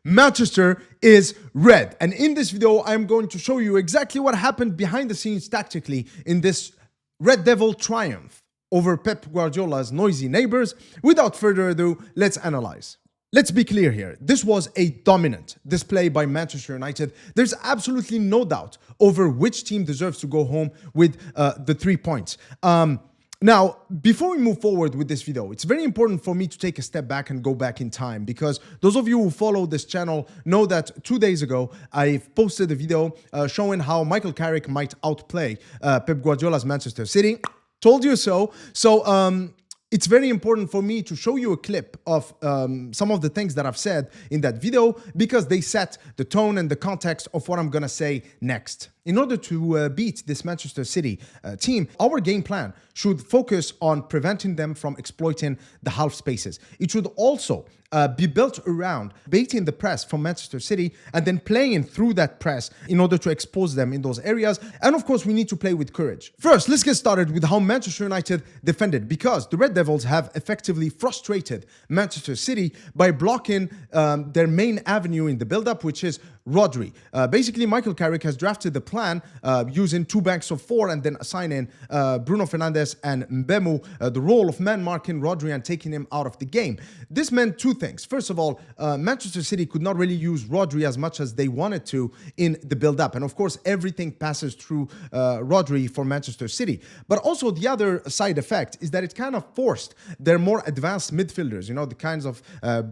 Manchester is red. And in this video, I'm going to show you exactly what happened behind the scenes tactically in this Red Devil triumph over Pep Guardiola's noisy neighbors. Without further ado, let's analyze. Let's be clear here. This was a dominant display by Manchester United. There's absolutely no doubt over which team deserves to go home with the 3 points. Now, before we move forward with this video, it's very important for me to take a step back and go back in time, because those of you who follow this channel know that 2 days ago, I've posted a video showing how Michael Carrick might outplay Pep Guardiola's Manchester City. Told you so. It's very important for me to show you a clip of some of the things that I've said in that video, because they set the tone and the context of what I'm going to say next. In order to beat this Manchester City team, our game plan should focus on preventing them from exploiting the half spaces. It should also be built around baiting the press from Manchester City and then playing through that press in order to expose them in those areas. And of course, we need to play with courage. First, let's get started with how Manchester United defended, because the Red Devils have effectively frustrated Manchester City by blocking their main avenue in the build-up, which is Rodri. Basically, Michael Carrick has drafted the plan using 2 banks of 4 and then assigning Bruno Fernandes and Mbemu the role of man-marking Rodri and taking him out of the game. This meant 2 things. First of all, Manchester City could not really use Rodri as much as they wanted to in the build-up. And of course, everything passes through Rodri for Manchester City. But also the other side effect is that it kind of forced their more advanced midfielders, you know, the kinds of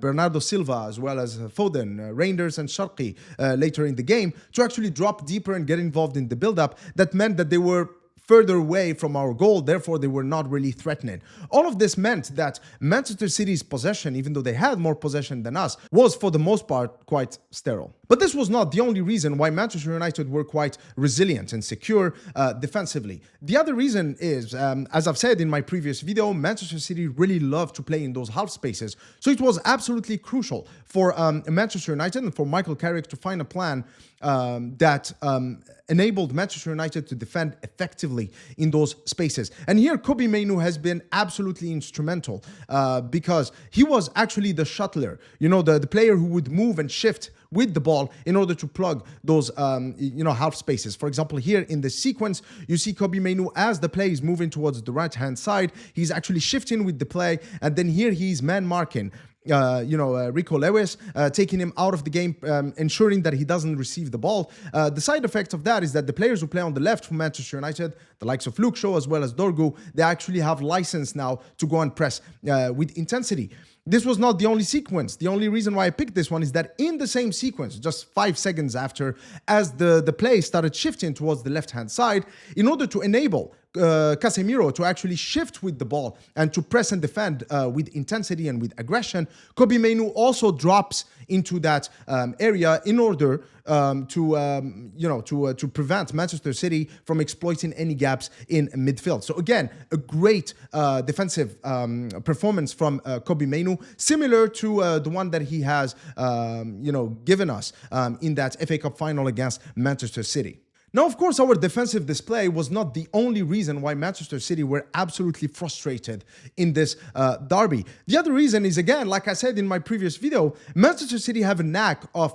Bernardo Silva as well as Foden, Reinders and Sharqi later in the game, to actually drop deeper and get involved in the build-up. That meant that they were further away from our goal, therefore they were not really threatening. All of this meant that Manchester City's possession, even though they had more possession than us, was for the most part quite sterile. But this was not the only reason why Manchester United were quite resilient and secure defensively. The other reason is, as I've said in my previous video, Manchester City really loved to play in those half spaces. So it was absolutely crucial for Manchester United and for Michael Carrick to find a plan that enabled Manchester United to defend effectively in those spaces. And here Kobbie Mainoo has been absolutely instrumental because he was actually the shuttler, you know, the player who would move and shift with the ball in order to plug those half spaces. For example, here in the sequence, you see Kobbie Mainoo as the play is moving towards the right hand side. He's actually shifting with the play, and then here he's man marking Rico Lewis, taking him out of the game, ensuring that he doesn't receive the ball. The side effect of that is that the players who play on the left for Manchester United, the likes of Luke Shaw as well as Dorgu, they actually have license now to go and press with intensity. This was not the only sequence. The only reason why I picked this one is that in the same sequence, just 5 seconds after, as the play started shifting towards the left-hand side, in order to enable Casemiro to actually shift with the ball and to press and defend with intensity and with aggression, Kobbie Mainoo also drops into that area in order to prevent Manchester City from exploiting any gaps in midfield. So again, a great defensive performance from Kobbie Mainoo, similar to the one that he has given us in that FA Cup final against Manchester City. Now, of course, our defensive display was not the only reason why Manchester City were absolutely frustrated in this derby. The other reason is, again, like I said in my previous video, Manchester City have a knack of,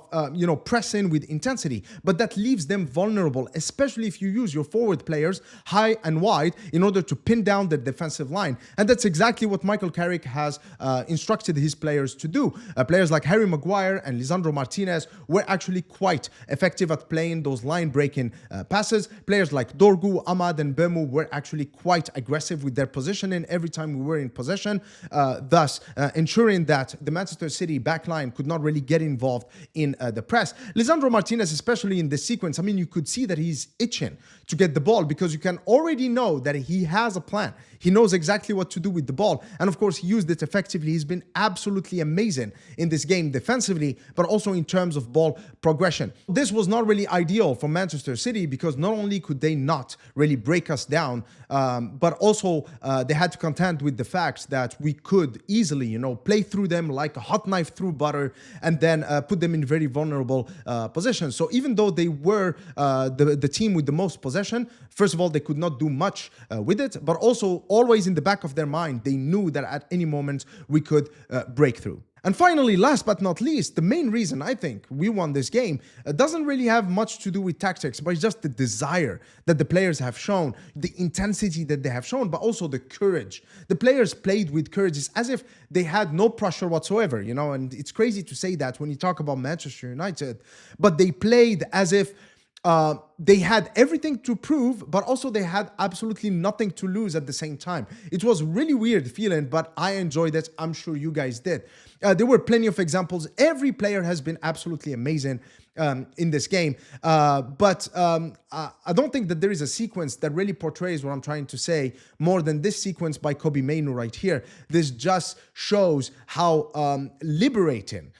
pressing with intensity, but that leaves them vulnerable, especially if you use your forward players high and wide in order to pin down the defensive line. And that's exactly what Michael Carrick has instructed his players to do. Players like Harry Maguire and Lisandro Martinez were actually quite effective at playing those line-breaking passes. Players like Dorgu, Ahmad and Mbemu were actually quite aggressive with their positioning every time we were in possession, thus ensuring that the Manchester City backline could not really get involved in the press. Lisandro Martinez, especially in this sequence, I mean, you could see that he's itching to get the ball, because you can already know that he has a plan. He knows exactly what to do with the ball. And of course, he used it effectively. He's been absolutely amazing in this game defensively, but also in terms of ball progression. This was not really ideal for Manchester City, because not only could they not really break us down, but also they had to contend with the fact that we could easily, play through them like a hot knife through butter and then put them in very vulnerable positions. So even though they were the team with the most possession, first of all, they could not do much with it, but also always in the back of their mind, they knew that at any moment we could break through. And finally, last but not least, the main reason I think we won this game doesn't really have much to do with tactics, but it's just the desire that the players have shown, the intensity that they have shown, but also the courage. The players played with courage. It's as if they had no pressure whatsoever, you know, and it's crazy to say that when you talk about Manchester United, but they played as if they had everything to prove, but also they had absolutely nothing to lose at the same time. It was really weird feeling, but I enjoyed it. I'm sure you guys did. There were plenty of examples. Every player has been absolutely amazing in this game. But I don't think that there is a sequence that really portrays what I'm trying to say more than this sequence by Kobbie Mainoo right here. This just shows how liberating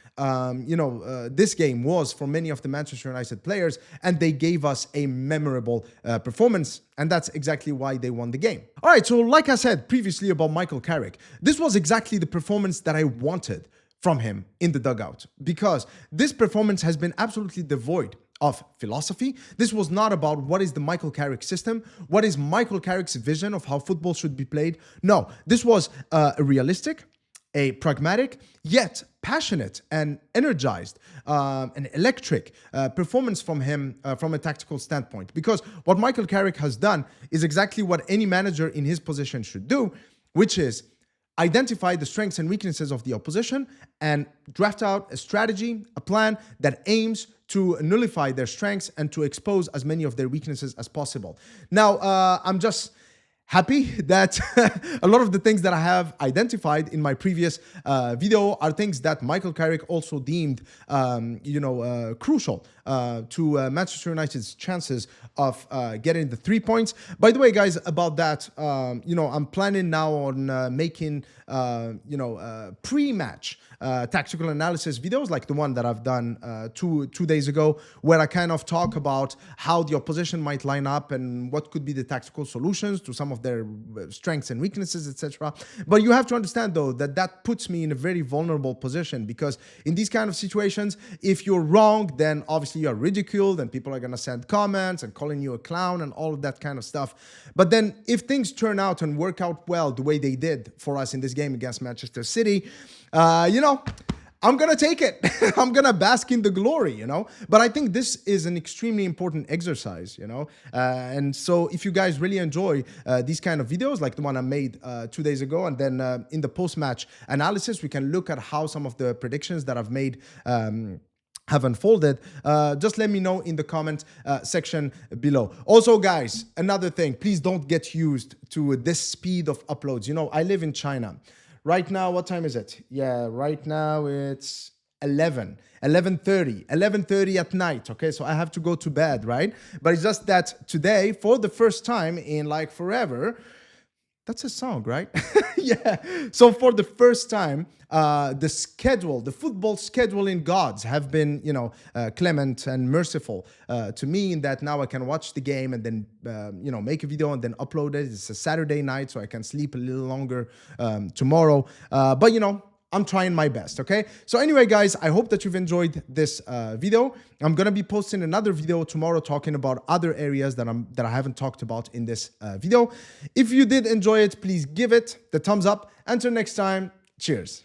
this game was for many of the Manchester United players, and they gave us a memorable performance, and that's exactly why they won the game. All right, so like I said previously about Michael Carrick, this was exactly the performance that I wanted from him in the dugout, because this performance has been absolutely devoid of philosophy. This was not about what is the Michael Carrick system, what is Michael Carrick's vision of how football should be played. No, this was a realistic, a pragmatic, yet passionate and energized and electric performance from him from a tactical standpoint. Because what Michael Carrick has done is exactly what any manager in his position should do, which is identify the strengths and weaknesses of the opposition and draft out a strategy, a plan that aims to nullify their strengths and to expose as many of their weaknesses as possible. Now, I'm just happy that a lot of the things that I have identified in my previous video are things that Michael Carrick also deemed, crucial to Manchester United's chances of getting the 3 points. By the way, guys, about that, I'm planning now on making, pre-match tactical analysis videos like the one that I've done two days ago, where I kind of talk about how the opposition might line up and what could be the tactical solutions to some of their strengths and weaknesses, etc. But you have to understand, though, that puts me in a very vulnerable position, because in these kind of situations, if you're wrong, then obviously you're ridiculed and people are going to send comments and calling you a clown and all of that kind of stuff. But then if things turn out and work out well the way they did for us in this game against Manchester City, I'm going to take it. I'm going to bask in the glory, But I think this is an extremely important exercise, And so if you guys really enjoy these kind of videos, like the one I made 2 days ago, and then in the post-match analysis, we can look at how some of the predictions that I've made have unfolded, just let me know in the comment section below. Also, guys, another thing, please don't get used to this speed of uploads. I live in China. Right now, what time is it? Yeah, right now it's 11:30 at night. Okay, so I have to go to bed, right? But it's just that today, for the first time in like forever, that's a song, right? Yeah. So for the first time, the football scheduling gods have been, clement and merciful to me, in that now I can watch the game and then, make a video and then upload it. It's a Saturday night, so I can sleep a little longer tomorrow. But, I'm trying my best, okay? So anyway, guys, I hope that you've enjoyed this video. I'm going to be posting another video tomorrow talking about other areas that I haven't talked about in this video. If you did enjoy it, please give it the thumbs up. Until next time, cheers.